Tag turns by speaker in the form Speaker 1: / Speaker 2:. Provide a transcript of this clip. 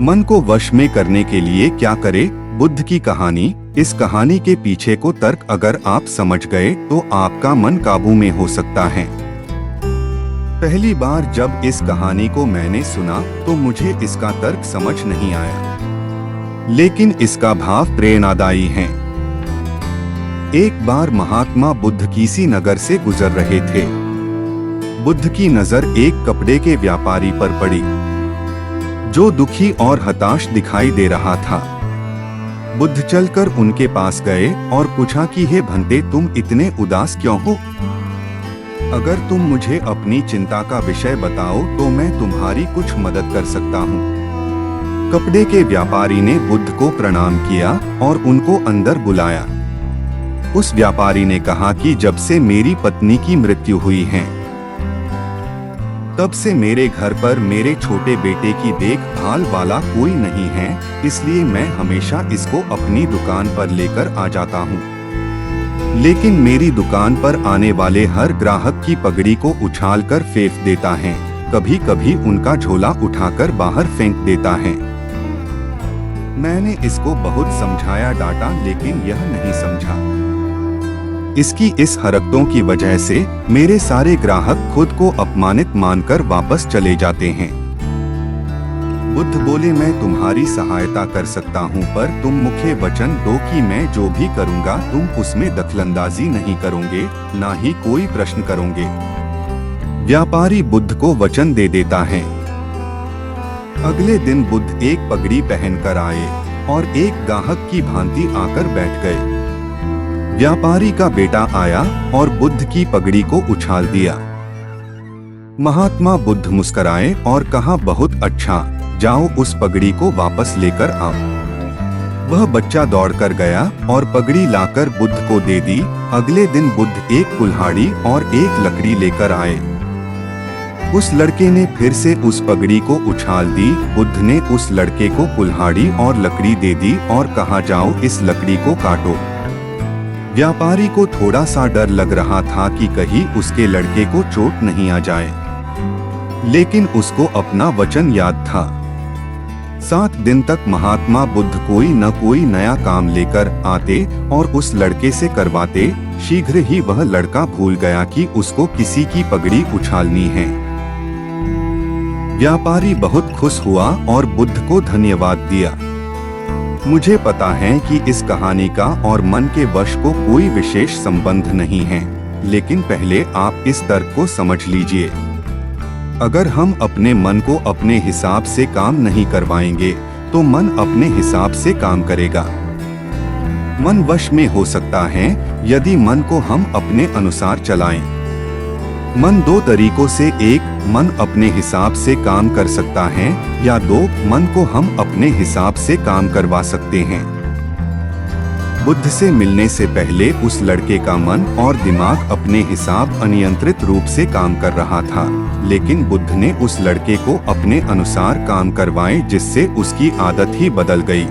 Speaker 1: मन को वश में करने के लिए क्या करे? बुद्ध की कहानी। इस कहानी के पीछे को तर्क अगर आप समझ गए तो आपका मन काबू में हो सकता है। पहली बार जब इस कहानी को मैंने सुना तो मुझे इसका तर्क समझ नहीं आया, लेकिन इसका भाव प्रेरणादायी है। एक बार महात्मा बुद्ध किसी नगर से गुजर रहे थे। बुद्ध की नजर एक कपड़े के व्यापारी पर पड़ी, जो दुखी और हताश दिखाई दे रहा था। बुद्ध चलकर उनके पास गए और पूछा कि हे भंते, तुम इतने उदास क्यों हो? अगर तुम मुझे अपनी चिंता का विषय बताओ तो मैं तुम्हारी कुछ मदद कर सकता हूँ। कपड़े के व्यापारी ने बुद्ध को प्रणाम किया और उनको अंदर बुलाया। उस व्यापारी ने कहा कि जब से मेरी पत्नी की मृत्यु हुई है, तब से मेरे घर पर मेरे छोटे बेटे की देखभाल वाला कोई नहीं है, इसलिए मैं हमेशा इसको अपनी दुकान पर लेकर आ जाता हूँ। लेकिन मेरी दुकान पर आने वाले हर ग्राहक की पगड़ी को उछालकर फेंक देता है, कभी कभी उनका झोला उठाकर बाहर फेंक देता है। मैंने इसको बहुत समझाया, डांटा, लेकिन यह नहीं समझा। इसकी इस हरकतों की वजह से मेरे सारे ग्राहक खुद को अपमानित मानकर वापस चले जाते हैं। बुद्ध बोले, मैं तुम्हारी सहायता कर सकता हूँ, पर तुम मुझे वचन दो कि मैं जो भी करूँगा तुम उसमें दखलंदाजी नहीं करोगे, ना ही कोई प्रश्न करोगे। व्यापारी बुद्ध को वचन दे देता है। अगले दिन बुद्ध एक पगड़ी पहनकर आए और एक ग्राहक की भांति आकर बैठ गए। व्यापारी का बेटा आया और बुद्ध की पगड़ी को उछाल दिया। महात्मा बुद्ध मुस्कुराए और कहा, बहुत अच्छा, जाओ उस पगड़ी को वापस लेकर आओ। वह बच्चा दौड़कर गया और पगड़ी लाकर बुद्ध को दे दी। अगले दिन बुद्ध एक कुल्हाड़ी और एक लकड़ी लेकर आए। उस लड़के ने फिर से उस पगड़ी को उछाल दी। बुद्ध ने उस लड़के को कुल्हाड़ी और लकड़ी दे दी और कहा, जाओ इस लकड़ी को काटो। व्यापारी को थोड़ा सा डर लग रहा था कि कहीं उसके लड़के को चोट नहीं आ जाए, लेकिन उसको अपना वचन याद था। 7 दिन तक महात्मा बुद्ध कोई न कोई नया काम लेकर आते और उस लड़के से करवाते। शीघ्र ही वह लड़का भूल गया कि उसको किसी की पगड़ी उछालनी है। व्यापारी बहुत खुश हुआ और बुद्ध को धन्यवाद दिया। मुझे पता है कि इस कहानी का और मन के वश को कोई विशेष संबंध नहीं है, लेकिन पहले आप इस तर्क को समझ लीजिए। अगर हम अपने मन को अपने हिसाब से काम नहीं करवाएंगे तो मन अपने हिसाब से काम करेगा। मन वश में हो सकता है यदि मन को हम अपने अनुसार चलाएं। मन 2 तरीकों से, एक, मन अपने हिसाब से काम कर सकता है, या 2, मन को हम अपने हिसाब से काम करवा सकते हैं। बुद्ध से मिलने से पहले उस लड़के का मन और दिमाग अपने हिसाब अनियंत्रित रूप से काम कर रहा था, लेकिन बुद्ध ने उस लड़के को अपने अनुसार काम करवाए, जिससे उसकी आदत ही बदल गई।